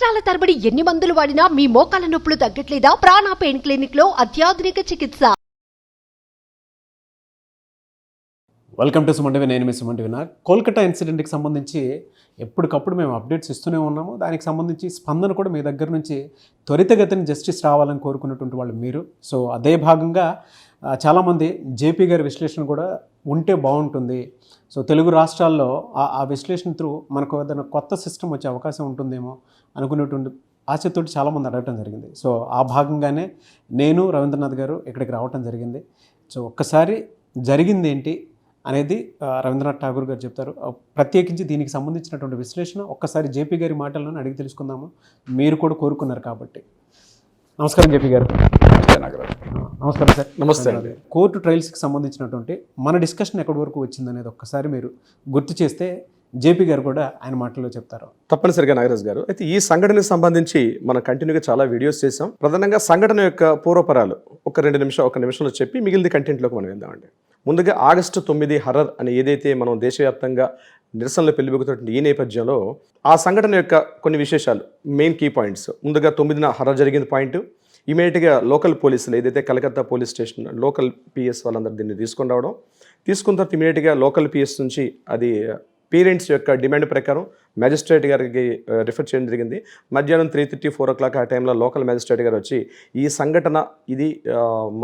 సంవత్సరాల తరబడి ఎన్ని మందులు వాడినా మీ మోకాల నొప్పులు తగ్గట్లేదా? ప్రాణ పెయిన్ క్లినిక్ లో అత్యాధునిక చికిత్స. Welcome to Suman TV. నేను మీ సుమన్ టీవీ. కోల్కతా ఇన్సిడెంట్కి సంబంధించి ఎప్పటికప్పుడు మేము అప్డేట్స్ ఇస్తూనే ఉన్నాము. దానికి సంబంధించి స్పందన కూడా మీ దగ్గర నుంచి త్వరితగతిన జస్టిస్ రావాలని కోరుకున్నటువంటి వాళ్ళు మీరు. సో అదే భాగంగా చాలామంది జేపీ గారి విశ్లేషణ కూడా ఉంటే బాగుంటుంది. సో తెలుగు రాష్ట్రాల్లో ఆ విశ్లేషణ త్రూ మనకు ఏదైనా కొత్త సిస్టమ్ వచ్చే అవకాశం ఉంటుందేమో అనుకునేటువంటి ఆశతోటి చాలామంది అడగటం జరిగింది. సో ఆ భాగంగానే నేను రవీంద్రనాథ్ గారు ఇక్కడికి రావటం జరిగింది. సో ఒక్కసారి జరిగింది ఏంటి అనేది రవీంద్రనాథ్ ఠాగూర్ గారు చెప్తారు. ప్రత్యేకించి దీనికి సంబంధించినటువంటి విశ్లేషణ ఒక్కసారి జేపీ గారి మాటలను అడిగి తెలుసుకుందాము. మీరు కూడా కోరుకున్నారు కాబట్టి. నమస్కారం జేపీ గారు. నమస్కారం సార్. నమస్తే అండి. కోర్టు ట్రయల్స్కి సంబంధించినటువంటి మన డిస్కషన్ ఎక్కడి వరకు వచ్చిందనేది ఒక్కసారి మీరు గుర్తు చేస్తే జేపీ గారు కూడా ఆయన మాటల్లో చెప్తారు. తప్పనిసరిగా నాగరాజ్ గారు. అయితే ఈ సంఘటనకు సంబంధించి మనం కంటిన్యూగా చాలా వీడియోస్ చేసాం. ప్రధానంగా సంఘటన యొక్క పూర్వపరాలు ఒక నిమిషంలో చెప్పి మిగిలిన కంటెంట్లోకి మనం వెళ్దామండి. ముందుగా ఆగస్టు 9 హర్రర్ అని ఏదైతే మనం దేశవ్యాప్తంగా నిరసనలు పెళ్లిబుకుతున్న ఈ నేపథ్యంలో ఆ సంఘటన యొక్క కొన్ని విశేషాలు, మెయిన్ కీ పాయింట్స్. ముందుగా 9న హర్రర్ జరిగిన పాయింట్, ఇమీడియట్గా లోకల్ పోలీసులు ఏదైతే Calcutta police station local PS వాళ్ళందరూ దీన్ని తీసుకుని రావడం, తీసుకున్న తర్వాత ఇమీడియట్గా లోకల్ పిఎస్ నుంచి అది పేరెంట్స్ యొక్క డిమాండ్ ప్రకారం మ్యాజిస్ట్రేట్ గారికి రిఫర్ చేయడం జరిగింది. మధ్యాహ్నం 3:30, 4 o'clock ఆ టైంలో లోకల్ మ్యాజిస్ట్రేట్ గారు వచ్చి ఈ సంఘటన ఇది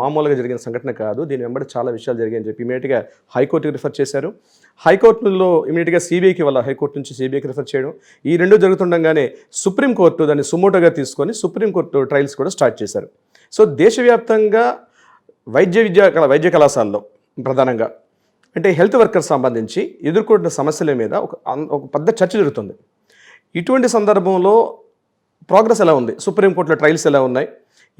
మామూలుగా జరిగిన సంఘటన కాదు, దీని వెంబడి చాలా విషయాలు జరిగాయని చెప్పి ఇమీడియట్గా హైకోర్టుకి రిఫర్ చేశారు. హైకోర్టులో ఇమీడియట్గా సిబిఐకి వాళ్ళ హైకోర్టు నుంచి సిబిఐకి రిఫర్ చేయడం, ఈ రెండు జరుగుతుండగానే సుప్రీంకోర్టు దాన్ని సుమోటోగా తీసుకొని సుప్రీంకోర్టు ట్రయల్స్ కూడా స్టార్ట్ చేశారు. సో దేశవ్యాప్తంగా వైద్య కళాశాలలో ప్రధానంగా అంటే హెల్త్ వర్కర్స్ సంబంధించి ఎదుర్కొంటున్న సమస్యల మీద ఒక పెద్ద చర్చ జరుగుతుంది. ఇటువంటి సందర్భంలో ప్రోగ్రెస్ ఎలా ఉంది, సుప్రీంకోర్టులో ట్రయల్స్ ఎలా ఉన్నాయి,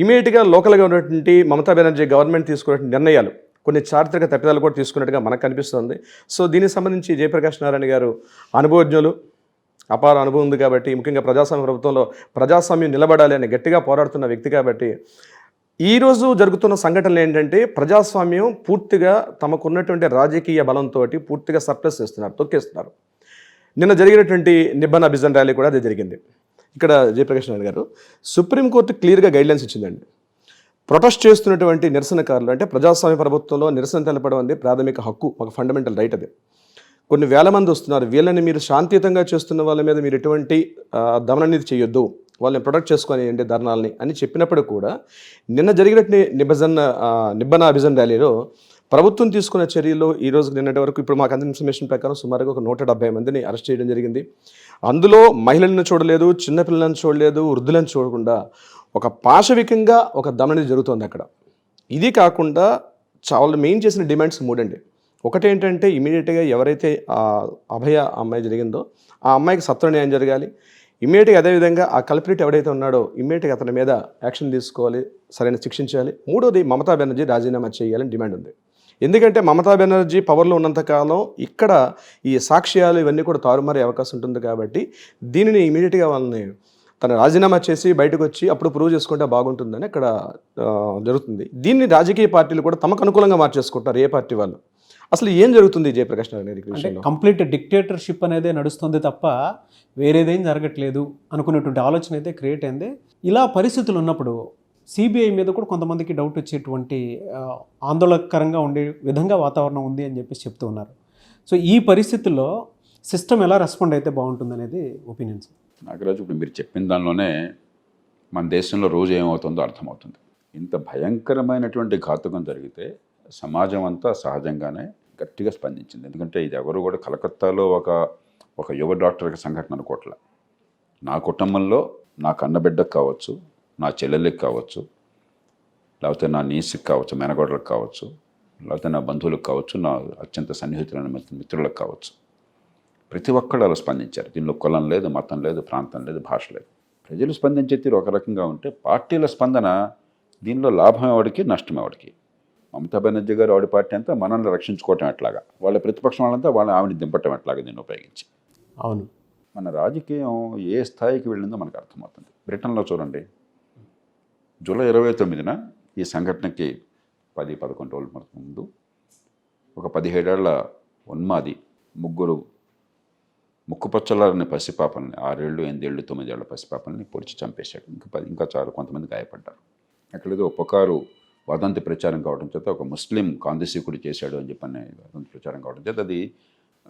ఇమీడియట్గా లోకల్గా ఉన్నటువంటి మమతా బెనర్జీ గవర్నమెంట్ తీసుకునే నిర్ణయాలు కొన్ని చారిత్రక తప్పిదాలు కూడా తీసుకున్నట్టుగా మనకు కనిపిస్తుంది. సో దీనికి సంబంధించి జయప్రకాష్ నారాయణ గారు అనుభవజ్ఞులు, అపార అనుభవం ఉంది కాబట్టి, ముఖ్యంగా ప్రజాస్వామ్య ప్రభుత్వంలో ప్రజాస్వామ్యం నిలబడాలి అని గట్టిగా పోరాడుతున్న వ్యక్తి కాబట్టి, ఈరోజు జరుగుతున్న సంఘటనలు ఏంటంటే ప్రజాస్వామ్యం పూర్తిగా తమకున్నటువంటి రాజకీయ బలంతో పూర్తిగా సర్ప్లస్ చేస్తున్నారు, తొక్కేస్తున్నారు. నిన్న జరిగినటువంటి నిబ్బన్ అభిజన్ ర్యాలీ కూడా అదే జరిగింది. ఇక్కడ జయప్రకాష్ నారాయణ గారు సుప్రీంకోర్టు క్లియర్గా గైడ్లైన్స్ ఇచ్చిందండి. ప్రొటెస్ట్ చేస్తున్నటువంటి నిరసనకారులు అంటే ప్రజాస్వామ్య ప్రభుత్వంలో నిరసన తెలపడం అనేది ప్రాథమిక హక్కు, ఒక ఫండమెంటల్ రైట్. అది కొన్ని వేల మంది వస్తున్నారు, వీళ్ళని మీరు శాంతియుతంగా చేస్తున్న వాళ్ళ మీద మీరు ఎటువంటి దమననీతి చేయొద్దు, వాళ్ళని ప్రొటెక్ట్ చేసుకొని అంటే ధర్నాలని అని చెప్పినప్పుడు కూడా నిన్న జరిగినట్టు నిబ్బన్ అభిజన్ ర్యాలీలో ప్రభుత్వం తీసుకున్న చర్యలు ఈరోజు నిన్నటి వరకు ఇప్పుడు మాకు అందిన ఇన్ఫర్మేషన్ ప్రకారం సుమారుగా ఒక 170 మందిని అరెస్ట్ చేయడం జరిగింది. అందులో మహిళలను చూడలేదు, చిన్నపిల్లలను చూడలేదు, వృద్ధులను చూడకుండా ఒక పాశవికంగా ఒక దమననీతి జరుగుతుంది అక్కడ. ఇది కాకుండా చాలా మెయిన్ చేసిన డిమాండ్స్ 3 అండి. ఒకటేంటంటే ఇమీడియట్గా ఎవరైతే అభయ అమ్మాయి జరిగిందో ఆ అమ్మాయికి సత్వర న్యాయం జరగాలి. ఇమీడియట్గా అదేవిధంగా ఆ కల్ప్రిట్ ఎవరైతే ఉన్నాడో ఇమీడియట్గా అతని మీద యాక్షన్ తీసుకోవాలి, సరైన శిక్షించాలి. 3వది మమతా బెనర్జీ రాజీనామా చేయాలని డిమాండ్ ఉంది. ఎందుకంటే మమతా బెనర్జీ పవర్లో ఉన్నంతకాలం ఇక్కడ ఈ సాక్ష్యాలు ఇవన్నీ కూడా తారుమారే అవకాశం ఉంటుంది కాబట్టి దీనిని ఇమీడియట్గా వాళ్ళని తన రాజీనామా చేసి బయటకు వచ్చి అప్పుడు ప్రూవ్ చేసుకుంటే బాగుంటుందని అక్కడ జరుగుతుంది. దీన్ని రాజకీయ పార్టీలు కూడా తమకు అనుకూలంగా మార్చేసుకుంటారు, ఏ పార్టీ వాళ్ళు. అసలు ఏం జరుగుతుంది జయప్రకాష్ నారాయణ? కంప్లీట్ డిక్టేటర్షిప్ అనేది నడుస్తుంది తప్ప వేరేదేం జరగట్లేదు అనుకునేటువంటి ఆలోచన అయితే క్రియేట్ అయింది. ఇలా పరిస్థితులు ఉన్నప్పుడు సిబిఐ మీద కూడా కొంతమందికి డౌట్ వచ్చేటువంటి ఆందోళనకరంగా ఉండే విధంగా వాతావరణం ఉంది అని చెప్పేసి చెప్తూ ఉన్నారు. సో ఈ పరిస్థితుల్లో సిస్టమ్ ఎలా రెస్పాండ్ అయితే బాగుంటుంది అనేది ఒపీనియన్స్. నాగరాజు, ఇప్పుడు మీరు చెప్పిన దానిలోనే మన దేశంలో రోజు ఏమవుతుందో అర్థమవుతుంది. ఇంత భయంకరమైనటువంటి ఘాతుకం జరిగితే సమాజం అంతా సహజంగానే గట్టిగా స్పందించింది. ఎందుకంటే ఇది ఎవరు కూడా కలకత్తాలో ఒక యువ డాక్టర్కి సంఘటన అనుకోవట్లే. నా కుటుంబంలో నా కన్నబిడ్డకు కావచ్చు, నా చెల్లెళ్ళకి కావచ్చు, లేకపోతే నా నీసుకి కావచ్చు, మేనగోడలకు కావచ్చు, లేకపోతే నా బంధువులకు కావచ్చు, నా అత్యంత సన్నిహితులైన మిత్రులకు కావచ్చు, ప్రతి ఒక్కళ్ళు అలా స్పందించారు. దీనిలో కులం లేదు, మతం లేదు, ప్రాంతం లేదు, భాష లేదు. ప్రజలు స్పందించే తీరు ఒక రకంగా ఉంటే పార్టీల స్పందన దీనిలో లాభం ఎవరికి, నష్టం ఎవరికి. మమతా బెనర్జీ గారు ఆవిడ పార్టీ అంతా మనల్ని రక్షించుకోవటం ఎట్లాగా, వాళ్ళ ప్రతిపక్షం వాళ్ళంతా వాళ్ళని ఆవిడని దింపటం ఎట్లాగా దీన్ని ఉపయోగించి. అవును, మన రాజకీయం ఏ స్థాయికి వెళ్ళిందో మనకు అర్థమవుతుంది. బ్రిటన్లో చూడండి, జూలై 29న ఈ సంఘటనకి 10-11 రోజుల ముందు ఒక 17 ఏళ్ల ఉన్మాది ముక్కుపచ్చలారని పసిపాపల్ని 6 ఏళ్ళు 8 ఏళ్ళు 9 ఏళ్ల పసిపాపల్ని పొడిచి చంపేశాడు. ఇంకా చాలా కొంతమంది గాయపడ్డారు. అక్కడేదో ఉపకారు వదంతి ప్రచారం కావడం చేత ఒక ముస్లిం కాందిశీకుడు చేశాడు అని చెప్పని వదంతి ప్రచారం కావడం చేత అది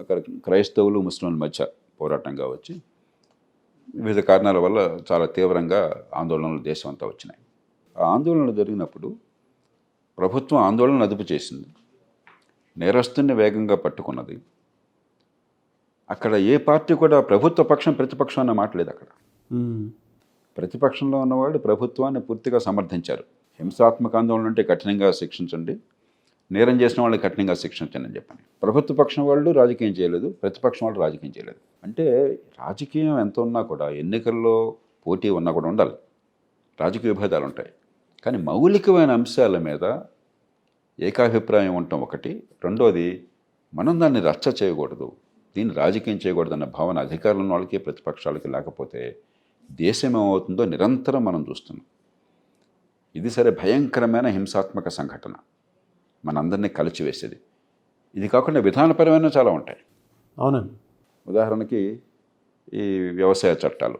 అక్కడ క్రైస్తవులు ముస్లింల మధ్య పోరాటంగా వచ్చి వివిధ కారణాల వల్ల చాలా తీవ్రంగా ఆందోళనలు దేశం అంతా వచ్చినాయి. ఆ ఆందోళనలు జరిగినప్పుడు ప్రభుత్వం ఆందోళనలు అదుపు చేసింది, నేరస్తుని వేగంగా పట్టుకున్నది. అక్కడ ఏ పార్టీ కూడా ప్రభుత్వ పక్షం ప్రతిపక్షం అన్న మాట లేదు. అక్కడ ప్రతిపక్షంలో ఉన్నవాళ్ళు ప్రభుత్వాన్ని పూర్తిగా సమర్థించారు. హింసాత్మక ఆందోళన అంటే కఠినంగా శిక్షించండి, నేరం చేసిన వాళ్ళని కఠినంగా శిక్షించండి అని చెప్పండి. ప్రభుత్వ పక్షం వాళ్ళు రాజకీయం చేయలేదు, ప్రతిపక్షం వాళ్ళు రాజకీయం చేయలేదు. అంటే రాజకీయం ఎంత ఉన్నా కూడా, ఎన్నికల్లో పోటీ ఉన్నా కూడా ఉండాలి, రాజకీయ విభేదాలు ఉంటాయి. కానీ మౌలికమైన అంశాల మీద ఏకాభిప్రాయం ఉండటం ఒకటి, రెండోది మనం దాన్ని రచ్చ చేయకూడదు, దీన్ని రాజకీయం చేయకూడదు అన్న భావన అధికారులు ఉన్న వాళ్ళకి ప్రతిపక్షాలకి లేకపోతే దేశం ఏమవుతుందో నిరంతరం మనం చూస్తున్నాం. ఇది సరే భయంకరమైన హింసాత్మక సంఘటన, మనందరినీ కలిచివేసేది. ఇది కాకుండా విధానపరమైన చాలా ఉంటాయి. అవునండి. ఉదాహరణకి ఈ వ్యవసాయ చట్టాలు,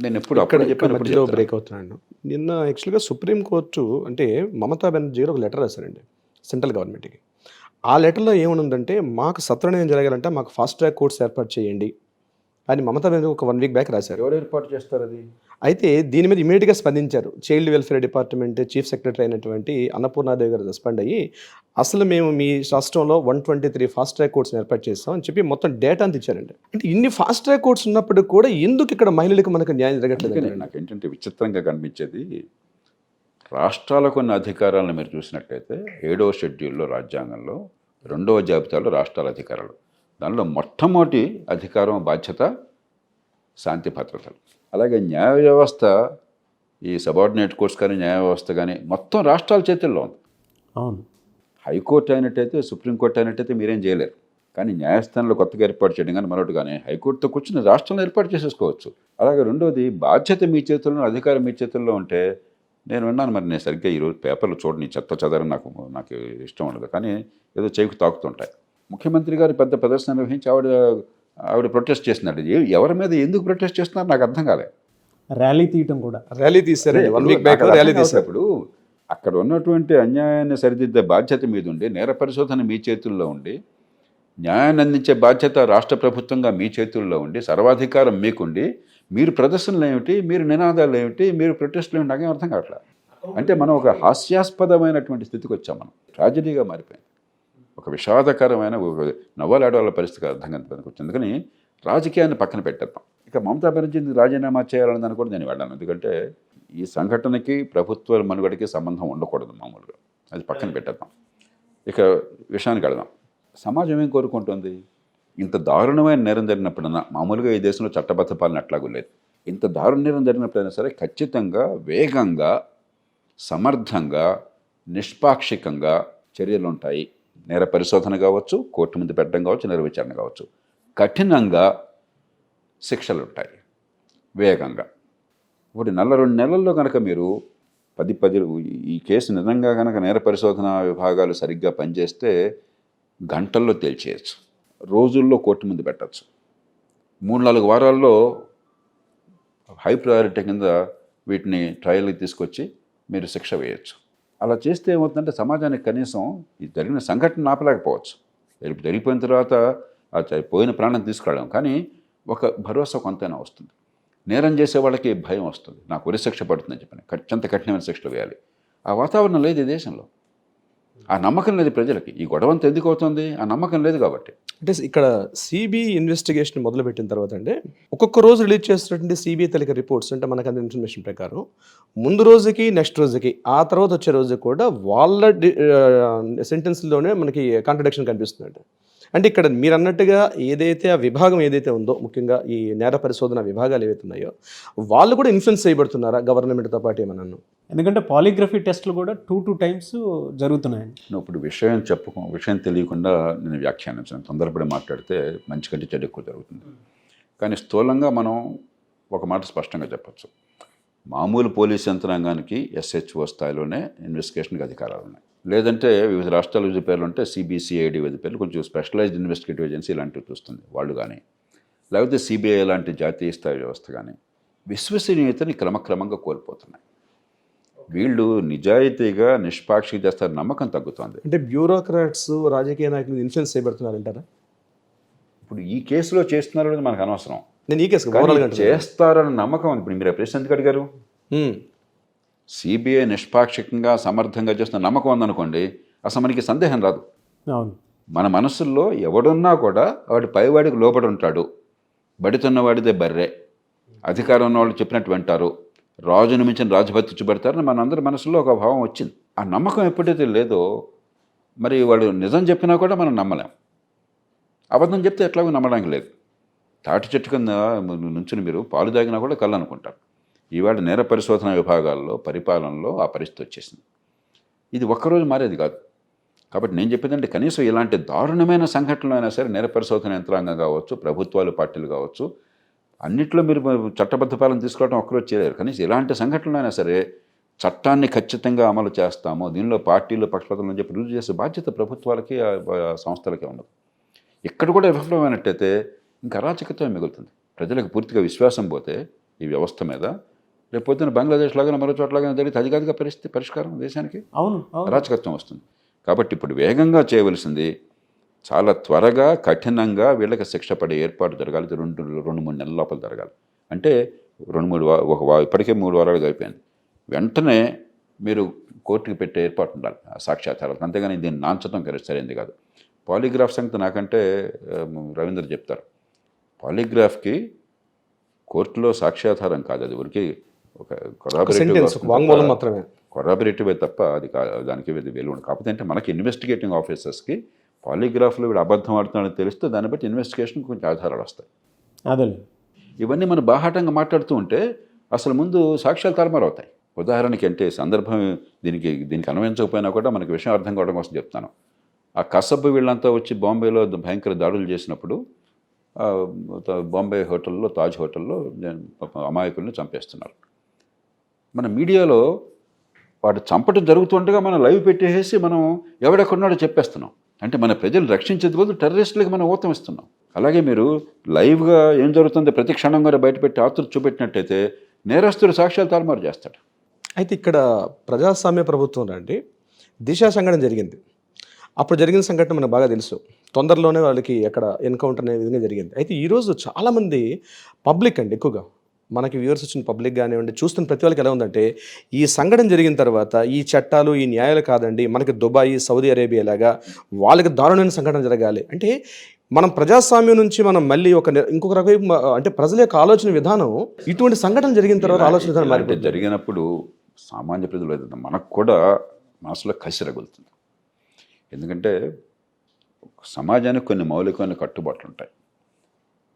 నేను ఎప్పుడు అక్కడ అప్పుడు చెప్పాను, మధ్యలో బ్రేక్ అవుతున్నాను. నిన్న యాక్చువల్గా సుప్రీంకోర్టు అంటే మమతా బెనర్జీ గారు ఒక లెటర్ రాశారండి సెంట్రల్ గవర్నమెంట్కి. ఆ లెటర్లో ఏమనుందంటే, మాకు సత్వరం జరగాలంటే మాకు ఫాస్ట్ ట్రాక్ కోర్ట్స్ ఏర్పాటు చేయండి అని మమతా బెనర్జీ ఒక 1 వీక్ బ్యాక్ రాశారు. ఎవరు ఏర్పాటు చేస్తారు అది? అయితే దీని మీద ఇమీడియట్గా స్పందించారు child welfare department chief secretary అయినటువంటి అన్నపూర్ణాదేవి గారు రెస్పాండ్ అయ్యి, అసలు మేము మీ రాష్ట్రంలో 123 ఫాస్ట్ ట్రాక్ కోర్ట్స్ ఏర్పాటు చేస్తాం అని చెప్పి మొత్తం డేటా అంత ఇచ్చారండి. అంటే ఇన్ని ఫాస్ట్ ట్రాక్ కోర్ట్స్ ఉన్నప్పుడు కూడా ఎందుకు ఇక్కడ మహిళలకు మనకు న్యాయం జరగట్లేదు? నాకు ఏంటంటే విచిత్రంగా కనిపించేది, రాష్ట్రాలకు ఉన్న అధికారాలను మీరు చూసినట్లయితే 7వ షెడ్యూల్లో రాజ్యాంగంలో 2వ జాబితాలో రాష్ట్రాల అధికారాలు, దానిలో మొట్టమొదటి అధికారం బాధ్యత శాంతి భద్రతలు. అలాగే న్యాయ వ్యవస్థ, ఈ సబార్డినేట్ కోర్ట్స్ కానీ న్యాయ వ్యవస్థ కానీ మొత్తం రాష్ట్రాల చేతుల్లో ఉంది. అవును. హైకోర్టు అయినట్టయితే, సుప్రీంకోర్టు అయినట్టయితే మీరేం చేయలేరు. కానీ న్యాయస్థానంలో కొత్తగా ఏర్పాటు చేయడం కానీ మరొకటి కానీ హైకోర్టుతో కూర్చుని రాష్ట్రంలో ఏర్పాటు చేసేసుకోవచ్చు. అలాగే రెండోది, బాధ్యత మీ చేతుల్లో, అధికారం మీ చేతుల్లో ఉంటే, నేను విన్నాను, మరి నేను సరిగ్గా ఈరోజు పేపర్లు చూడని, చెత్త చదవని నాకు ఇష్టం ఉండదు, కానీ ఏదో చేయికి తాకుతుంటాయి. ముఖ్యమంత్రి గారు పెద్ద ప్రదర్శన నిర్వహించి ఆవిడ ప్రొటెస్ట్ చేస్తున్నాడు. ఎవరి మీద ఎందుకు ప్రొటెస్ట్ చేస్తున్నారు నాకు అర్థం కాలే. ర్యాలీ తీయటం కూడా, ర్యాలీ తీశారండి 1 వీక్ బ్యాక్ ర్యాలీ తీసినప్పుడు. అక్కడ ఉన్నటువంటి అన్యాయాన్ని సరిదిద్దే బాధ్యత మీద ఉండి, నేర పరిశోధన మీ చేతుల్లో ఉండి, న్యాయాన్ని అందించే బాధ్యత రాష్ట్ర ప్రభుత్వంగా మీ చేతుల్లో ఉండి, సర్వాధికారం మీకుండి, మీరు ప్రదర్శనలు ఏమిటి, మీరు నినాదాలు ఏమిటి, మీరు ప్రొటెస్టులు ఏమిటి, నాకేం అర్థం కావట్లేదు. అంటే మనం ఒక హాస్యాస్పదమైనటువంటి స్థితికి వచ్చాం, మనం ట్రాజడీగా మారిపోయింది, ఒక విషాదకరమైన నవ్వలాడవాళ్ళ పరిస్థితికి అర్థం కనిపించడానికి వచ్చింది. అందుకని రాజకీయాన్ని పక్కన పెట్టేద్దాం. ఇక మమతా బెనర్జీని రాజీనామా చేయాలని దాన్ని కూడా నేను వెళ్ళాను. ఎందుకంటే ఈ సంఘటనకి ప్రభుత్వ మనుగడకి సంబంధం ఉండకూడదు మామూలుగా, అది పక్కన పెట్టేద్దాం. ఇక విషయానికి వెళదాం. సమాజం ఏం కోరుకుంటుంది? ఇంత దారుణమైన నేరం జరిగినప్పుడైనా, మామూలుగా ఈ దేశంలో చట్టబద్ధ పాలన అట్లాగూ లేదు, ఇంత దారుణ నేరం జరిగినప్పుడైనా సరే ఖచ్చితంగా వేగంగా, సమర్థంగా, నిష్పాక్షికంగా చర్యలు ఉంటాయి. నేర పరిశోధన కావచ్చు, కోర్టు ముందు పెట్టడం కావచ్చు, నేర విచారణ కావచ్చు, కఠినంగా శిక్షలు ఉంటాయి వేగంగా. ఇప్పుడు 2 నెలల్లో కనుక మీరు 10 ఈ కేసు నిజంగా కనుక నేర పరిశోధన విభాగాలు సరిగ్గా పనిచేస్తే గంటల్లో తేల్చేయచ్చు, రోజుల్లో కోర్టు ముందు పెట్టచ్చు, 3-4 వారాల్లో హై ప్రయారిటీ కింద వీటిని ట్రయల్కి తీసుకొచ్చి మీరు శిక్ష వేయచ్చు. అలా చేస్తే ఏమవుతుందంటే సమాజానికి కనీసం ఈ జరిగిన సంఘటన ఆపలేకపోవచ్చు, జరిగిపోయిన తర్వాత పోయిన ప్రాణం తీసుకురావడం, కానీ ఒక భరోసా కొంతైనా వస్తుంది. నేరం చేసే వాళ్ళకి భయం వస్తుంది, నాకు ఉరి శిక్ష పడుతుందని చెప్పని అత్యంత కఠినమైన శిక్షలు వేయాలి. ఆ వాతావరణం లేదు ఈ దేశంలో, ఆ నమ్మకం లేదు ప్రజలకి. ఈ గొడవంతా ఎందుకు అవుతుంది? ఆ నమ్మకం లేదు కాబట్టి. అంటే ఇక్కడ సిబిఐ ఇన్వెస్టిగేషన్ మొదలుపెట్టిన తర్వాత అంటే ఒక్కొక్క రోజు రిలీజ్ చేస్తున్నటువంటి సిబిఐ తాలూకా రిపోర్ట్స్ అంటే మనకు అందిన ఇన్ఫర్మేషన్ ప్రకారం ముందు రోజుకి, నెక్స్ట్ రోజుకి, ఆ తర్వాత వచ్చే రోజు కూడా వాళ్ళ సెంటెన్స్లోనే మనకి కాంట్రడిక్షన్ కనిపిస్తుంది. అంటే ఇక్కడ మీరు అన్నట్టుగా ఏదైతే ఆ విభాగం ఏదైతే ఉందో, ముఖ్యంగా ఈ నేర పరిశోధన విభాగాలు ఏవైతే ఉన్నాయో వాళ్ళు కూడా ఇన్ఫ్లుయెన్స్ చేయబడుతున్నారా గవర్నమెంట్తో పాటు ఏమన్నాను? ఎందుకంటే పాలిగ్రఫీ టెస్ట్లు కూడా 2 times జరుగుతున్నాయండి. నువ్వు ఇప్పుడు విషయం తెలియకుండా నేను వ్యాఖ్యానించాను, తొందరపడి మాట్లాడితే మంచి కంటే చెడు ఎక్కువ జరుగుతుంది. కానీ స్థూలంగా మనం ఒక మాట స్పష్టంగా చెప్పచ్చు, మామూలు పోలీస్ యంత్రాంగానికి SHO స్థాయిలోనే ఇన్వెస్టిగేషన్కి అధికారాలు ఉన్నాయి. లేదంటే వివిధ రాష్ట్రాల వివిధ పేర్లు ఉంటే CBCID వివిధ పేర్లు, కొంచెం స్పెషలైజ్డ్ ఇన్వెస్టిగేటివ్ ఏజెన్సీ ఇలాంటివి చూస్తుంది వాళ్ళు. కానీ లేకపోతే సిబిఐ లాంటి జాతీయ స్థాయి వ్యవస్థ కానీ విశ్వసనీయతని క్రమక్రమంగా కోల్పోతున్నాయి. వీళ్ళు నిజాయితీగా నిష్పాక్షిక చేస్తారు, నమ్మకం తగ్గుతుంది. అంటే బ్యూరోక్రాట్స్ రాజకీయ నాయకులు ఇన్ఫ్లుయెన్స్ చేయబడుతున్నారంటారా? ఇప్పుడు ఈ కేసులో చేస్తున్నారు అనేది మనకు అనవసరం, నేను ఈ కేసు చేస్తారని నమ్మకం ఉంది. ఇప్పుడు మీరు ప్రశ్న ఎందుకు అడిగారు? సిబిఐ నిష్పాక్షికంగా సమర్థంగా చేస్తున్న నమ్మకం ఉందనుకోండి, అసలు మనకి సందేహం రాదు. అవును, మన మనసుల్లో ఎవడున్నా కూడా వాడి పైవాడికి లోబడి ఉంటాడు, బడితున్నవాడిదే బర్రె, అధికారం ఉన్న వాళ్ళు చెప్పినట్టు వింటారు, రాజును మించిన రాజభక్తి చూపెడతారని మనందరి మనసులో ఒక భావం వచ్చింది. ఆ నమ్మకం ఎప్పుడైతే లేదో మరి వాడు నిజం చెప్పినా కూడా మనం నమ్మలేం, అబద్ధం చెప్తే ఎట్లాగో నమ్మడానికి లేదు. తాటి చెట్టు కింద నుంచుని మీరు పాలు తాగినా కూడా కళ్ళు అనుకుంటారు. ఈవేళ నేర పరిశోధన విభాగాల్లో పరిపాలనలో ఆ పరిస్థితి వచ్చేసింది. ఇది ఒక్కరోజు మారేది కాదు. కాబట్టి నేను చెప్పేదంటే కనీసం ఇలాంటి దారుణమైన సంఘటనలు అయినా సరే నేర పరిశోధన యంత్రాంగం కావచ్చు, ప్రభుత్వాలు పార్టీలు కావచ్చు, అన్నింటిలో మీరు చట్టబద్ధ పాలన తీసుకోవడం ఒక్కరోజు చేయలేరు. కనీసం ఇలాంటి సంఘటనలు అయినా సరే చట్టాన్ని ఖచ్చితంగా అమలు చేస్తాము, దీనిలో పార్టీలు పక్షపాతం అని చెప్పి రుజువు చేసే బాధ్యత ప్రభుత్వాలకి సంస్థలకే ఉండదు. ఇక్కడ కూడా విఫలమైనట్టయితే ఇంకా అరాచకత్వం మిగులుతుంది. ప్రజలకు పూర్తిగా విశ్వాసం పోతే ఈ వ్యవస్థ మీద రేపు పొద్దున బంగ్లాదేశ్ లాగా మరో చోట్లగా జరిగితే అది కాదుగా పరిష్కారం దేశానికి. అవును, అరాచకత్వం వస్తుంది. కాబట్టి ఇప్పుడు వేగంగా చేయవలసింది చాలా త్వరగా కఠినంగా వీళ్ళకి శిక్ష పడే ఏర్పాటు జరగాలి. 2-3 నెలల లోపల జరగాలి. అంటే 2-3 ఇప్పటికే 3 వారాలు అయిపోయింది. వెంటనే మీరు కోర్టుకి పెట్టే ఏర్పాటు ఉండాలి సాక్ష్యాధారాలు. అంతేగాని దీన్ని నాంచడం సరైనది కాదు. పాలిగ్రాఫ్ సంగతి నాకంటే రవీంద్ర చెప్తారు. పాలిగ్రాఫ్కి కోర్టులో సాక్ష్యాధారం కాదు, అది ఊరికి ఒక కొరాబరేటివే తప్ప అది దానికి వేలు ఉండదు. కాకపోతే అంటే మనకి ఇన్వెస్టిగేటింగ్ ఆఫీసర్స్కి పాలిగ్రాఫ్లో వీడు అబద్ధం ఆడుతున్నాడని తెలిస్తే దాన్ని బట్టి ఇన్వెస్టిగేషన్కి కొంచెం ఆధారాలు వస్తాయి. అదే ఇవన్నీ మనం బాహాటంగా మాట్లాడుతూ ఉంటే అసలు ముందు సాక్ష్యాలు తారుమారవుతాయి. ఉదాహరణకి అంటే సందర్భం దీనికి అన్వయించకపోయినా కూడా మనకి విషయం అర్థం కావడం కోసం చెప్తాను. ఆ కసబ్ వీళ్ళంతా వచ్చి బాంబేలో భయంకర దాడులు చేసినప్పుడు బాంబే హోటల్లో, తాజ్ హోటల్లో అమాయకుల్ని చంపేస్తున్నారు. మన మీడియాలో వాడు చంపటం జరుగుతుండగా మనం లైవ్ పెట్టేసి మనం ఎవడెక్కడున్నాడో చెప్పేస్తున్నాం. అంటే మన ప్రజలు రక్షించేది బదులు టెర్రరిస్టులకి మనం ఊతం ఇస్తున్నాం. అలాగే మీరు లైవ్గా ఏం జరుగుతుందో ప్రతి క్షణం కూడా బయటపెట్టి ఆతృత చూపెట్టినట్టయితే నేరస్తుడు సాక్ష్యాలు తారుమారు చేస్తాడు. అయితే ఇక్కడ ప్రజాస్వామ్య ప్రభుత్వం అండి దిశ సంఘటన జరిగింది. అప్పుడు జరిగిన సంఘటన మనకు బాగా తెలుసు. తొందరలోనే వాళ్ళకి అక్కడ ఎన్కౌంటర్ అనే విధంగా జరిగింది. అయితే ఈరోజు చాలామంది పబ్లిక్ అండి, ఎక్కువగా మనకి వ్యూవర్స్ వచ్చిన పబ్లిక్ కానివ్వండి, చూస్తున్న ప్రతి వాళ్ళకి ఎలా ఉందంటే ఈ సంఘటన జరిగిన తర్వాత ఈ చట్టాలు ఈ న్యాయాలు కాదండి, మనకి దుబాయ్, సౌదీ అరేబియా లాగా వాళ్ళకి దారుణమైన సంఘటన జరగాలి అంటే మనం ప్రజాస్వామ్యం నుంచి మనం మళ్ళీ ఇంకొక రకం అంటే ప్రజల యొక్క ఆలోచన విధానం ఇటువంటి సంఘటన జరిగిన తర్వాత ఆలోచన విధానం మారిపోతుంది. జరిగినప్పుడు సామాన్య ప్రజలు మనకు కూడా మనసులో కసి రగులుతుంది. ఎందుకంటే సమాజానికి కొన్ని మౌలికమైన కట్టుబాట్లు ఉంటాయి.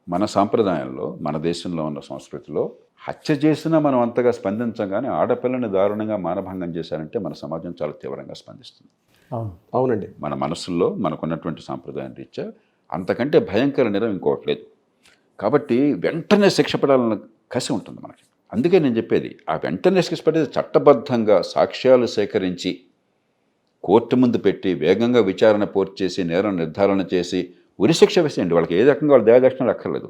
మన సాంప్రదాయంలో, మన దేశంలో ఉన్న సంస్కృతిలో హత్య చేసినా మనం అంతగా స్పందించగానే ఆడపిల్లని దారుణంగా మానభంగం చేశారంటే మన సమాజం చాలా తీవ్రంగా స్పందిస్తుంది. అవునండి, మన మనసుల్లో మనకున్నటువంటి సాంప్రదాయం రీత్యా అంతకంటే భయంకర నేరం ఇంకోటి లేదు. కాబట్టి వెంటనే శిక్ష పడాలన్న కసి ఉంటుంది మనకి. అందుకే నేను చెప్పేది ఆ వెంటనే శిక్ష పడేది చట్టబద్ధంగా సాక్ష్యాలు సేకరించి కోర్టు ముందు పెట్టి వేగంగా విచారణ పూర్తి చేసి నేరం నిర్ధారణ చేసి ఉరిశిక్ష వేసేయండి. వాళ్ళకి ఏ రకంగా వాళ్ళ దయాదక్షిణలు అక్కర్లేదు,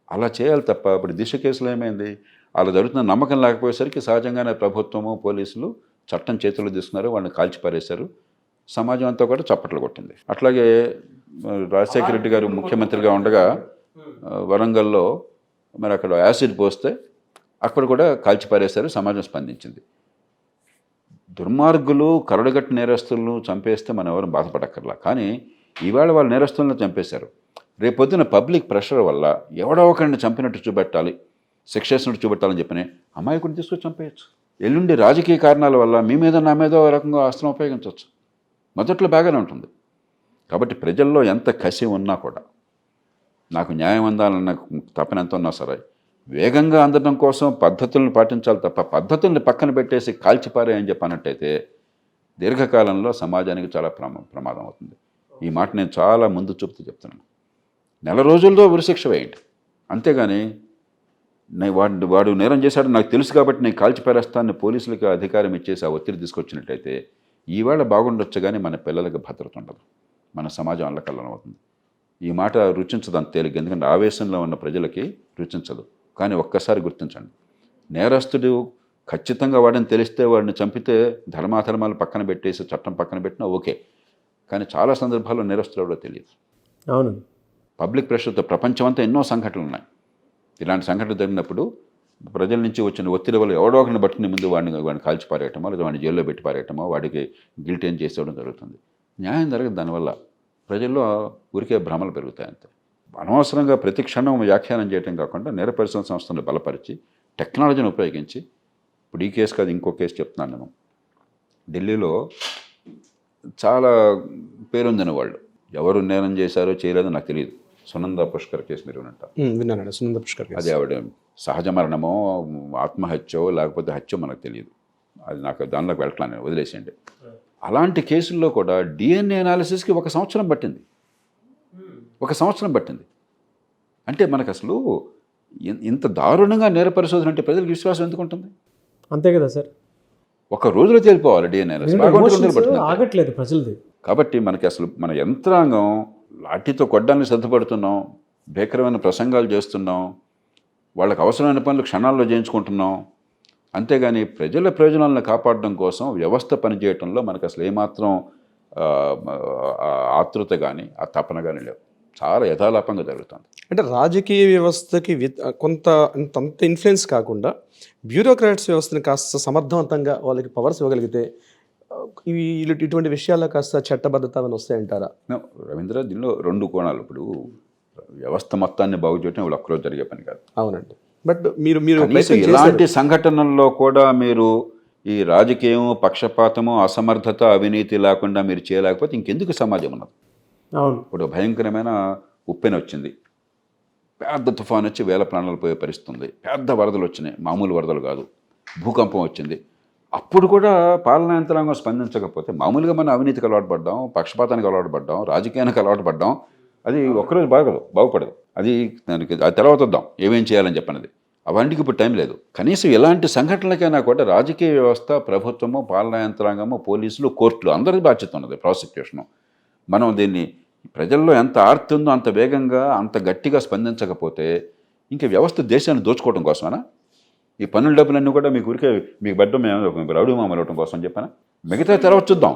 అలా చేయాలి తప్ప ఇప్పుడు దిశ కేసులో ఏమైంది, అలా జరుగుతున్న నమ్మకం లేకపోయేసరికి సహజంగానే ప్రభుత్వము, పోలీసులు చట్టం చేతుల్లో తీసుకున్నారు, వాళ్ళని కాల్చిపారేశారు. సమాజం అంతా కూడా చప్పట్లు కొట్టింది. అట్లాగే రాజశేఖర రెడ్డి గారు ముఖ్యమంత్రిగా ఉండగా వరంగల్లో మరి అక్కడ యాసిడ్ పోస్తే అక్కడ కూడా కాల్చిపారేశారు, సమాజం స్పందించింది. దుర్మార్గులు, కరడుగట్టు నేరస్తులను చంపేస్తే మనం ఎవరు బాధపడక్కర్లా. కానీ ఈవేళ వాళ్ళ నేరస్తులను చంపేశారు. రేపొద్దున పబ్లిక్ ప్రెషర్ వల్ల ఎవడో ఒకరిని చంపినట్టు చూపెట్టాలి, శిక్ష చేసినట్టు చూపెట్టాలని చెప్పిన అమాయకుడిని తీసుకొచ్చి చంపేయచ్చు. ఎల్లుండి రాజకీయ కారణాల వల్ల మీ మీద నా మీద ఒక రకంగా అస్త్రం ఉపయోగించవచ్చు. మొదట్లో బాగానే ఉంటుంది. కాబట్టి ప్రజల్లో ఎంత కసి ఉన్నా కూడా, నాకు న్యాయం అందాలన్న తపన ఎంత ఉన్నా సరే వేగంగా అందడం కోసం పద్ధతులను పాటించాలి తప్ప పద్ధతుల్ని పక్కన పెట్టేసి కాల్చిపారే అని చెప్పనట్టయితే దీర్ఘకాలంలో సమాజానికి చాలా ప్రమాదం అవుతుంది. ఈ మాట నేను చాలా ముందు చూపుతూ చెప్తున్నాను. 4 రోజుల్లో ఉరిశిక్ష వేయండి, అంతేగాని వాడు నేరం చేశాడు నాకు తెలుసు కాబట్టి నేను కాల్చిపారేస్తానని పోలీసులకి అధికారం ఇచ్చేసి ఆ ఒత్తిడి తీసుకొచ్చినట్టయితే ఈవేళ బాగుండొచ్చు, కానీ మన పిల్లలకి భద్రత ఉండదు, మన సమాజం అల్లకల్లం అవుతుంది. ఈ మాట రుచించదు అంత తేలిక, ఎందుకంటే ఆవేశంలో ఉన్న ప్రజలకి రుచించదు. కానీ ఒక్కసారి గుర్తించండి, నేరస్తుడు ఖచ్చితంగా వాడిని తెలిస్తే వాడిని చంపితే ధర్మాధర్మాలు పక్కన పెట్టేసి చట్టం పక్కన పెట్టినా ఓకే. కానీ చాలా సందర్భాల్లో నేరస్తుడు ఎవడో తెలియదు. అవును. పబ్లిక్ ప్రెషర్తో ప్రపంచం అంతా ఎన్నో సంఘటనలు ఉన్నాయి. ఇలాంటి సంఘటనలు జరిగినప్పుడు ప్రజల నుంచి వచ్చిన ఒత్తిడి వల్ల ఎవడో ఒకరిని పట్టుకుని ముందు వాడిని కాల్చి పారేయటమో లేదా వాడిని జైల్లో పెట్టి పారేయటమో వాడికి గిల్ట్ ఏం చేసేయడం జరుగుతుంది. న్యాయం జరగదు. దానివల్ల ప్రజల్లో ఊరికే భ్రమలు పెరుగుతాయి అంతే. అనవసరంగా ప్రతి క్షణం వ్యాఖ్యానం చేయటం కాకుండా నేర పరిశోధన సంస్థను బలపరిచి టెక్నాలజీని ఉపయోగించి, ఇప్పుడు ఈ కేసు కాదు ఇంకో కేసు చెప్తున్నాను నేను. ఢిల్లీలో చాలా పేరొందిన వాళ్ళు, ఎవరు నేరం చేశారో చేయలేదో నాకు తెలియదు, సునంద పుష్కర్ కేసు మీరు వినంటారు. విన్నానండి, సునంద పుష్కర్ కేసు. అది ఆవిడ సహజ మరణమో ఆత్మహత్యో లేకపోతే హత్యో మనకు తెలియదు, అది నాకు దానిలోకి వెళ్ళట్లా, నేను వదిలేసేయండి. అలాంటి కేసుల్లో కూడా DNA అనాలిసిస్కి 1 సంవత్సరం పట్టింది. 1 సంవత్సరం పట్టింది. అంటే మనకు అసలు ఇంత దారుణంగా నేర పరిశోధన అంటే ప్రజలకు విశ్వాసం ఎందుకు ఉంటుంది? అంతే కదా సార్. 1 రోజులో తేలిపోవాలి DNA అనాలిసిస్. ఆగట్లేదు ప్రజలది. కాబట్టి మనకి అసలు మన యంత్రాంగం లాఠీతో కొట్టడానికి సిద్ధపడుతున్నాం, భీకరమైన ప్రసంగాలు చేస్తున్నాం, వాళ్ళకి అవసరమైన పనులు క్షణాల్లో చేయించుకుంటున్నాం. అంతేగాని ప్రజల ప్రయోజనాలను కాపాడడం కోసం వ్యవస్థ పనిచేయటంలో మనకు అసలు ఏమాత్రం ఆతృత కానీ ఆ తపన కానీ లేవు. చాలా యథాలాపంగా జరుగుతుంది. అంటే రాజకీయ వ్యవస్థకి కొంత అంత ఇన్ఫ్లుయెన్స్ కాకుండా బ్యూరోక్రాట్స్ వ్యవస్థని కాస్త సమర్థవంతంగా వాళ్ళకి పవర్స్ ఇవ్వగలిగితే ఇటువంటి విషయాల్లో కాస్త చట్టబద్ధత అని వస్తాయంటారా? రవీంద్ర, దీనిలో 2 కోణాలు. ఇప్పుడు వ్యవస్థ మొత్తాన్ని బాగు చేయడం వాళ్ళు ఒక్కరోజు జరిగే పని కాదు. అవునండి. బట్ మీరు ఇలాంటి సంఘటనల్లో కూడా మీరు ఈ రాజకీయం, పక్షపాతము, అసమర్థత, అవినీతి లేకుండా మీరు చేయలేకపోతే ఇంకెందుకు సమాజం ఉన్నది? అవును. ఇప్పుడు భయంకరమైన ఉప్పెన వచ్చింది, పెద్ద తుఫాన్ వచ్చి 1000 ప్రాణాలు పోయే పరిస్థితుంది, పెద్ద వరదలు వచ్చినాయి, మామూలు వరదలు కాదు, భూకంపం వచ్చింది. అప్పుడు కూడా పాలనా యంత్రాంగం స్పందించకపోతే, మామూలుగా మనం అవినీతికి అలవాటు పడ్డాం, పక్షపాతానికి అలవాటు పడ్డాం, రాజకీయానికి అలవాటు పడ్డాం, అది ఒక్కరోజు బాగుపడదు. అది తర్వాత వద్దాం ఏమేం చేయాలని చెప్పినది. అవన్నిటికి ఇప్పుడు టైం లేదు. కనీసం ఎలాంటి సంఘటనలకైనా కూడా రాజకీయ వ్యవస్థ, ప్రభుత్వము, పాలనా యంత్రాంగము, పోలీసులు, కోర్టులు అందరికీ బాధ్యత ఉన్నది, ప్రాసిక్యూషను. మనం దీన్ని ప్రజల్లో ఎంత ఆర్తి ఉందో అంత వేగంగా, అంత గట్టిగా స్పందించకపోతే ఇంక వ్యవస్థ దేశాన్ని దోచుకోవడం కోసమేనా? ఈ పన్నుల డబ్బులన్నీ కూడా మీకు ఊరికే మీకు బెడ్డం రౌడీ మామూలు ఇవ్వడం కోసం చెప్పానా? మిగతా తర్వాత చూద్దాం.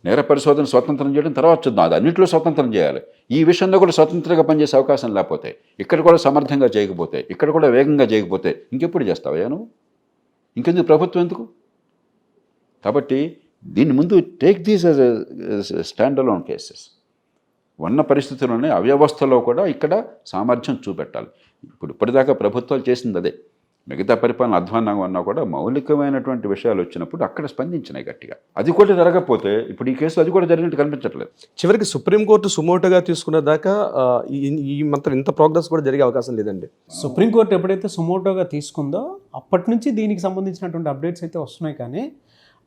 నేర పరిశోధన స్వతంత్రం చేయడం తర్వాత చూద్దాం. అది అన్నింటిలో స్వతంత్రం చేయాలి. ఈ విషయంలో కూడా స్వతంత్రంగా పనిచేసే అవకాశం లేకపోతే, ఇక్కడ కూడా సమర్థంగా చేయకపోతే, ఇక్కడ కూడా వేగంగా చేయకపోతే ఇంకెప్పుడు చేస్తావా నువ్వు? ఇంకెందుకు ప్రభుత్వం ఎందుకు? కాబట్టి దీని ముందు take these as stand alone cases. ఉన్న పరిస్థితుల్లోనే అవ్యవస్థలో కూడా ఇక్కడ సామర్థ్యం చూపెట్టాలి. ఇప్పటిదాకా ప్రభుత్వాలు చేసింది అదే. మిగతా పరిపాలన అధ్వానంగా ఉన్నా కూడా మౌలికమైనటువంటి విషయాలు వచ్చినప్పుడు అక్కడ స్పందించినాయి గట్టిగా. అది కూడా జరగకపోతే ఇప్పుడు ఈ కేసు అది కూడా జరిగినట్టు కనిపించట్లేదు. చివరికి సుప్రీంకోర్టు సుమోటోగా తీసుకున్న దాకా ఈ మాత్రం ఇంత ప్రోగ్రెస్ కూడా జరిగే అవకాశం లేదండి. సుప్రీంకోర్టు ఎప్పుడైతే సుమోటోగా తీసుకుందో అప్పటి నుంచి దీనికి సంబంధించినటువంటి అప్డేట్స్ అయితే వస్తున్నాయి, కానీ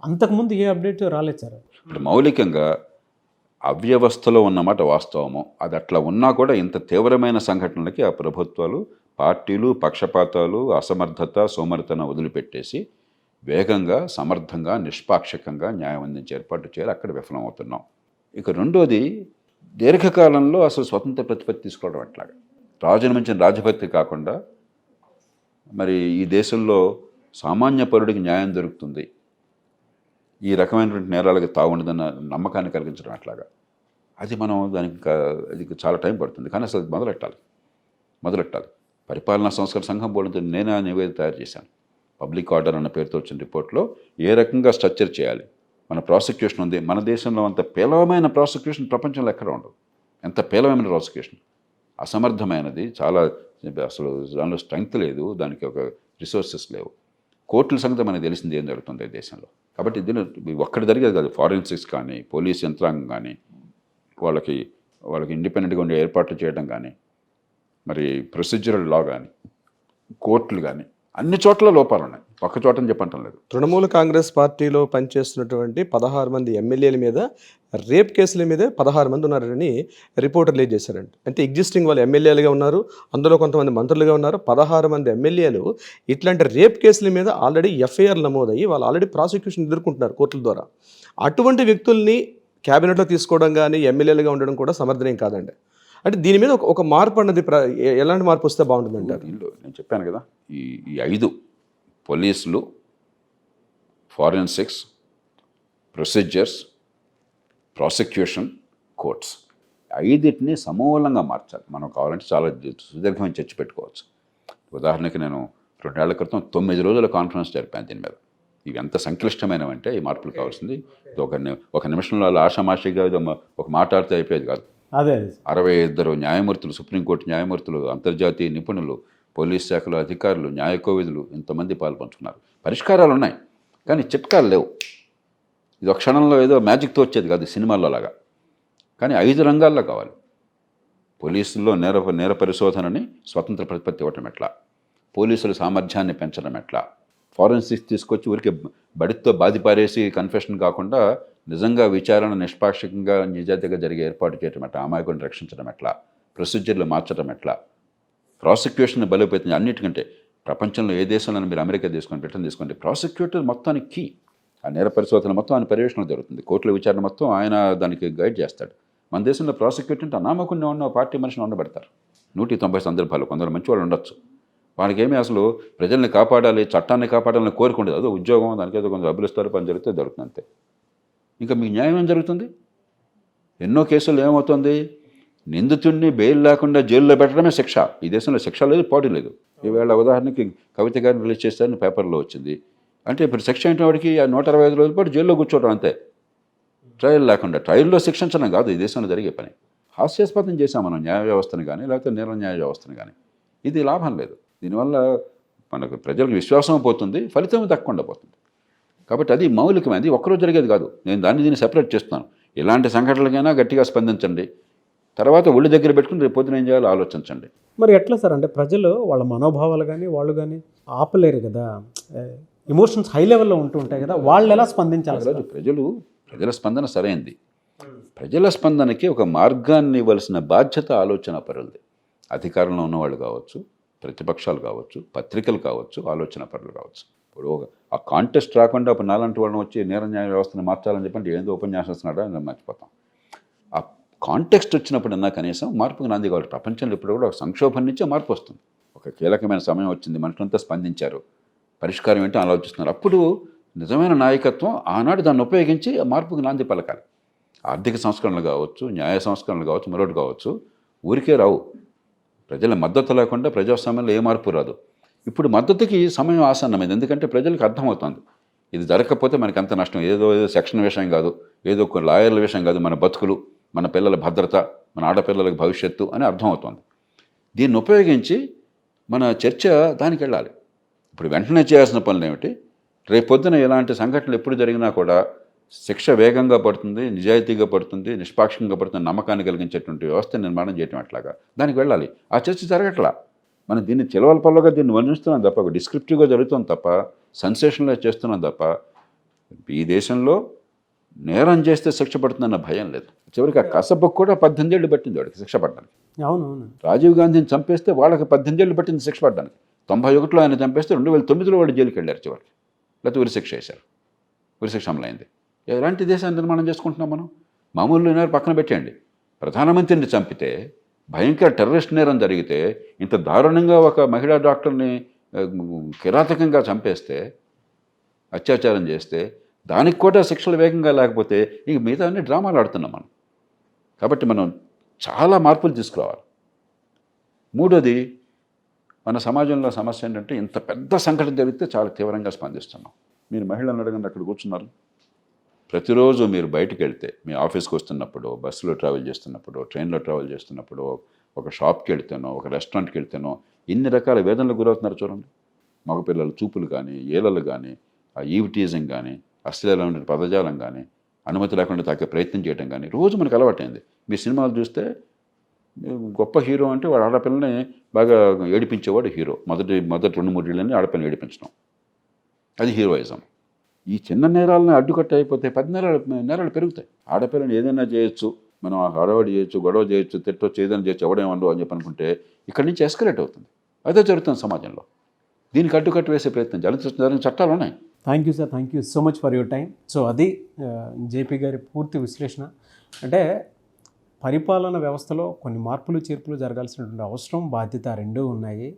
అంతకుముందు ఏ అప్డేట్ రాలేదు సార్. ఇప్పుడు మౌలికంగా అవ్యవస్థలో ఉన్నమాట వాస్తవము. అది అట్లా ఉన్నా కూడా ఇంత తీవ్రమైన సంఘటనలకి ఆ ప్రభుత్వాలు, పార్టీలు, పక్షపాతాలు, అసమర్థత, సోమరితనం వదిలిపెట్టేసి వేగంగా, సమర్థంగా, నిష్పాక్షికంగా న్యాయం అందించే ఏర్పాటు చేయాలి. అక్కడ విఫలమవుతున్నాం. ఇక రెండోది, దీర్ఘకాలంలో అసలు స్వతంత్ర ప్రతిపత్తి తీసుకోవడం అట్లాగా రాజును మించిన రాజభక్తి కాకుండా మరి ఈ దేశంలో సామాన్య పౌరుడికి న్యాయం దొరుకుతుంది, ఈ రకమైనటువంటి నేరాలకు తాగుండదన్న నమ్మకాన్ని కలిగించడం అట్లాగా, అది మనం దానికి చాలా టైం పడుతుంది. కానీ అసలు మొదలెట్టాలి. పరిపాలనా సంస్కరణ సంఘం బోర్డుతో నేనే నివేదిక తయారు చేశాను. పబ్లిక్ ఆర్డర్ అన్న పేరుతో వచ్చిన రిపోర్ట్లో ఏ రకంగా స్ట్రక్చర్ చేయాలి. మన ప్రాసిక్యూషన్ ఉంది, మన దేశంలో అంత పేలవమైన ప్రాసిక్యూషన్ ప్రపంచంలో ఎక్కడ ఉండదు. ఎంత పేలవమైన ప్రాసిక్యూషన్, అసమర్థమైనది, చాలా అసలు దానిలో స్ట్రెంగ్త్ లేదు, దానికి ఒక రిసోర్సెస్ లేవు. కోర్టుల సంగతి మనకు తెలిసింది ఏం జరుగుతుంది దేశంలో. కాబట్టి దీని ఒక్కటి జరిగేది కాదు. ఫారెన్సిక్స్ కానీ, పోలీస్ యంత్రాంగం కానీ, వాళ్ళకి ఇండిపెండెంట్గా ఉండే ఏర్పాట్లు చేయడం కానీ, మరి ప్రొసీజరల్ లా కానీ, కోర్టులు కానీ, అన్ని చోట్ల లోపాలు ఉన్నాయి. ఒక్క చోట అని చెప్పంటం లేదు. తృణమూల కాంగ్రెస్ పార్టీలో పనిచేస్తున్నటువంటి 16 మంది ఎమ్మెల్యేల మీద రేప్ కేసుల మీద 16 మంది ఉన్నారని రిపోర్ట్ రిలీజ్ చేశారండి. అంటే ఎగ్జిస్టింగ్ వాళ్ళు ఎమ్మెల్యేలుగా ఉన్నారు, అందులో కొంతమంది మంత్రులుగా ఉన్నారు. 16 మంది ఎమ్మెల్యేలు ఇట్లాంటి రేప్ కేసుల మీద ఆల్రెడీ ఎఫ్ఐఆర్ నమోదయ్యి వాళ్ళు ఆల్రెడీ ప్రాసిక్యూషన్ ఎదుర్కొంటున్నారు కోర్టుల ద్వారా. అటువంటి వ్యక్తుల్ని క్యాబినెట్లో తీసుకోవడం కానీ, ఎమ్మెల్యేలుగా ఉండడం కూడా సమర్థనీయం కాదండి. అంటే దీని మీద ఒక మార్పు అన్నది ఎలాంటి మార్పు వస్తే బాగుంటుంది అంటారు? దీనిలో నేను చెప్పాను కదా, ఈ 5 పోలీసులు, ఫారెన్సిక్స్, ప్రొసీజర్స్, ప్రాసిక్యూషన్, కోర్ట్స్, 5టిని సమూలంగా మార్చాలి. మనం కావాలంటే చాలా సుదీర్ఘమైన చర్చ పెట్టుకోవచ్చు. ఉదాహరణకి నేను 2 ఏళ్ల క్రితం 9 రోజుల కాన్ఫరెన్స్ జరిపాను దీని మీద. ఇవి ఎంత సంక్లిష్టమైనవంటే ఈ మార్పులు కావాల్సింది ఒక నిమిషంలో ఆషామాషిగా ఒక మాట్లాడితే అయిపోయేది కాదు. అదే 62 న్యాయమూర్తులు, సుప్రీంకోర్టు న్యాయమూర్తులు, అంతర్జాతీయ నిపుణులు, పోలీస్ శాఖల అధికారులు, న్యాయ కోవిదులు ఇంతమంది పాల్పంచుకున్నారు. పరిష్కారాలు ఉన్నాయి కానీ చిట్కాలు లేవు. ఇది ఒక క్షణంలో ఏదో మ్యాజిక్తో వచ్చేది కాదు సినిమాల్లో లాగా. కానీ 5 రంగాల్లో కావాలి. పోలీసుల్లో నేర పరిశోధనని స్వతంత్ర ప్రతిపత్తి ఇవ్వటం ఎట్లా, పోలీసుల సామర్థ్యాన్ని పెంచడం ఎట్లా, ఫారెన్సిక్స్ తీసుకొచ్చి ఊరికి బడితో బాధిపారేసి కన్ఫెషన్ కాకుండా నిజంగా విచారణ నిష్పాక్షికంగా నిజాయితీగా జరిగే ఏర్పాటు చేయటం ఎట్లా, అమాయకుడిని రక్షించడం ఎట్లా, ప్రొసీజర్లు మార్చడం ఎట్లా, ప్రాసిక్యూషన్ బలోపేతం. అన్నిటికంటే ప్రపంచంలో ఏ దేశంలో మీరు అమెరికా తీసుకోండి, బ్రిటన్ తీసుకోండి, ప్రాసిక్యూటర్ మొత్తానికి కీ. ఆ నేర పరిశోధన మొత్తం ఆయన పర్యవేక్షణ జరుగుతుంది. కోర్టుల విచారణ మొత్తం ఆయన దానికి గైడ్ చేస్తాడు. మన దేశంలో ప్రాసిక్యూటర్ అంటే అనామకుడిని ఉన్న పార్టీ మనిషిని ఉండబెడతారు. 190 సందర్భాలు. కొందరు మంచి వాళ్ళు ఉండొచ్చు, వాళ్ళకేమీ అసలు ప్రజల్ని కాపాడాలి, చట్టాన్ని కాపాడాలని కోరుకుండదు. అదో ఉద్యోగం, దానికి ఏదో కొంచెం డబ్బులు ఇస్తారు, పని జరిగితే జరుగుతుంది అంతే. ఇంకా మీకు న్యాయం ఏం జరుగుతుంది? ఎన్నో కేసులు ఏమవుతుంది, నిందితుడిని బెయిల్ లేకుండా జైల్లో పెట్టడమే శిక్ష. ఈ దేశంలో శిక్ష లేదు, పాటు లేదు. ఈవేళ ఉదాహరణకి కవిత గారిని రిలీజ్ చేస్తారని పేపర్లో వచ్చింది. అంటే ఇప్పుడు శిక్ష అయిన వాడికి 125 రోజుల పాటు జైల్లో కూర్చోవడం అంతే, ట్రయల్ లేకుండా. ట్రయల్లో శిక్షించడం కాదు ఈ దేశంలో జరిగే పని. హాస్యాస్పదం చేశాం మనం న్యాయ వ్యవస్థను కానీ, లేకపోతే న్యాయ వ్యవస్థను కానీ. ఇది లాభం లేదు. దీనివల్ల మనకు ప్రజలకు విశ్వాసం పోతుంది, ఫలితం తక్కువ పోతుంది. కాబట్టి అది మౌలికమైనది, ఒక్కరోజు జరిగేది కాదు. నేను దీన్ని సెపరేట్ చేస్తున్నాను. ఇలాంటి సంఘటనలకైనా గట్టిగా స్పందించండి, తర్వాత ఒళ్ళు దగ్గర పెట్టుకుని రేపు పొద్దున ఏం చేయాలో ఆలోచించండి. మరి ఎట్లా సార్, అంటే ప్రజలు వాళ్ళ మనోభావాలు కానీ వాళ్ళు కానీ ఆపలేరు కదా, ఎమోషన్స్ హై లెవెల్లో ఉంటూ ఉంటాయి కదా, వాళ్ళు ఎలా స్పందించాలి? ప్రజల స్పందన సరైంది. ప్రజల స్పందనకి ఒక మార్గాన్ని ఇవ్వాల్సిన బాధ్యత ఆలోచన పరులది. అధికారంలో ఉన్నవాళ్ళు కావచ్చు, ప్రతిపక్షాలు కావచ్చు, పత్రికలు కావచ్చు, ఆలోచన పరులు కావచ్చు. ఇప్పుడు ఆ కాంటెస్ట్ రాకుండా ఇప్పుడు నాలాంటి వాళ్ళని వచ్చి న్యాయ వ్యవస్థను మార్చాలని చెప్పంటే ఏందో ఉపన్యాసం ఇస్తున్నాడో అని మర్చిపోతాం. ఆ కాంటెక్స్ట్ వచ్చినప్పుడన్నా కనీసం మార్పుకు నాంది కావాలి. ప్రపంచంలో ఇప్పుడు కూడా ఒక సంక్షోభం నుంచే మార్పు వస్తుంది. ఒక కీలకమైన సమయం వచ్చింది, మనుషులంతా స్పందించారు, పరిష్కారం ఏంటో ఆలోచిస్తున్నారు. అప్పుడు నిజమైన నాయకత్వం ఆనాడు దాన్ని ఉపయోగించి ఆ మార్పుకు నాంది పలకాలి. ఆర్థిక సంస్కరణలు కావచ్చు, న్యాయ సంస్కరణలు కావచ్చు, మరొకటి కావచ్చు, ఊరికే రావు. ప్రజల మద్దతు లేకుండా ప్రజాస్వామ్యంలో ఏ మార్పు రాదు. ఇప్పుడు మద్దతుకి సమయం ఆసన్నమైంది. ఎందుకంటే ప్రజలకు అర్థమవుతుంది ఇది జరగకపోతే మనకి అంత నష్టం. ఏదో సెక్షన్ విషయం కాదు, ఏదో లాయర్ల విషయం కాదు, మన బతుకులు, మన పిల్లల భద్రత, మన ఆడపిల్లలకు భవిష్యత్తు అని అర్థమవుతుంది. దీన్ని ఉపయోగించి మన చర్చ దానికి వెళ్ళాలి. ఇప్పుడు వెంటనే చేయాల్సిన పనులు ఏమిటి? రేపొద్దున ఇలాంటి సంఘటనలు ఎప్పుడు జరిగినా కూడా శిక్ష వేగంగా పడుతుంది, నిజాయితీగా పడుతుంది, నిష్పాక్షంగా పడుతుంది, నమ్మకాన్ని కలిగించేటువంటి వ్యవస్థ నిర్మాణం చేయటం ఎట్లాగా దానికి వెళ్ళాలి. ఆ చర్చ జరగట్లా. మనం దీన్ని చిలవలపల్లోగా దీన్ని వర్ణిస్తున్నాం తప్ప, డిస్క్రిప్టివ్గా జరుగుతుంది తప్ప, సెన్సేషన్లో చేస్తున్నాం తప్ప, ఈ దేశంలో నేరం చేస్తే శిక్ష పడుతుందన్న భయం లేదు. చివరికి ఆ కసబకు కూడా 18 ఏళ్ళు పట్టింది వాడికి శిక్ష పడడానికి. అవునవును. రాజీవ్ గాంధీని చంపేస్తే వాళ్ళకి 18 ఏళ్ళు పట్టింది శిక్ష పడడానికి. 91లో ఆయన చంపేస్తే 2009లో వాడు జైలుకి వెళ్ళారు చివరికి, లేకపోతే ఉరిశిక్ష వేశారు, ఉరిశిక్ష అమలైంది. ఎలాంటి దేశాన్ని నిర్మాణం చేసుకుంటున్నాం మనం? మామూలు నేరం పక్కన పెట్టేయండి, ప్రధానమంత్రిని చంపితే, భయంకర టెర్రరిస్ట్ నేరం జరిగితే, ఇంత దారుణంగా ఒక మహిళా డాక్టర్ని కిరాతకంగా చంపేస్తే, అత్యాచారం చేస్తే, దానికి కూడా శిక్షలు వేగంగా లేకపోతే ఇంక మిగతా అన్ని డ్రామాలు ఆడుతున్నాం మనం. కాబట్టి మనం చాలా మార్పులు తీసుకురావాలి. మూడోది, మన సమాజంలో సమస్య ఏంటంటే ఇంత పెద్ద సంఘటన జరిగితే చాలా తీవ్రంగా స్పందిస్తున్నాం. మీరు మహిళలను అడగండి, అక్కడ కూర్చున్నారు, ప్రతిరోజు మీరు బయటకు వెళ్తే, మీ ఆఫీస్కి వస్తున్నప్పుడు, బస్సులో ట్రావెల్ చేస్తున్నప్పుడు, ట్రైన్లో ట్రావెల్ చేస్తున్నప్పుడు, ఒక షాప్కి వెళ్తేనో, ఒక రెస్టారెంట్కి వెళ్తేనో ఇన్ని రకాల వేదనలకు గురవుతున్నారు చూడండి. మగపిల్లల చూపులు కానీ, ఏలలు కానీ, ఆ ఈవ్ టీజింగ్ కానీ, అశ్లీలమైన పదజాలం కానీ, అనుమతి లేకుండా తాకే ప్రయత్నం చేయడం కానీ రోజు మనకు అలవాటైంది. మీ సినిమాలు చూస్తే గొప్ప హీరో అంటే వాడు ఆడపిల్లని బాగా ఏడిపించేవాడు హీరో. మొదటి 2-3 ఏళ్ళని ఆడపిల్లని ఏడిపించడం, అది హీరోయిజం. ఈ చిన్న నేరాలను అడ్డుకట్ట అయిపోతే 10 నేరాలు పెరుగుతాయి. ఆడపిల్లని ఏదైనా చేయొచ్చు, మనం హడావడి చేయొచ్చు, గొడవ చేయొచ్చు, తిట్టొచ్చు, ఏదైనా చేయొచ్చు, ఎవడేమో అని చెప్పి అనుకుంటే ఇక్కడి నుంచి ఎస్కలేట్ అవుతుంది. అదే జరుగుతుంది సమాజంలో. దీనికి అడ్డుకట్ట వేసే ప్రయత్నం జరిగిన చట్టాలు ఉన్నాయి. Thank you sir, thank you so much for your time. So అది జేపీ గారి పూర్తి విశ్లేషణ. అంటే పరిపాలన వ్యవస్థలో కొన్ని మార్పులు చేర్పులు జరగాల్సినటువంటి అవసరం బాధ్యత రెండూ ఉన్నాయి.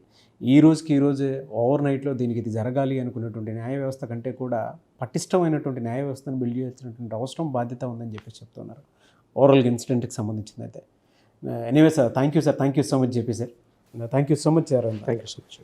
ఈ రోజుకి ఈరోజు ఓవర్ నైట్లో దీనికి ఇది జరగాలి అనుకున్నటువంటి న్యాయ వ్యవస్థ కంటే కూడా పటిష్టమైనటువంటి న్యాయ వ్యవస్థను బిల్డ్ చేయాల్సినటువంటి అవసరం బాధ్యత ఉందని చెప్పేసి చెప్తున్నారు ఓవరాల్గా ఇన్సిడెంట్కి సంబంధించింది అయితే. Anyway sir, thank you so much JP sir. Thank you so much sir. Thank you so much.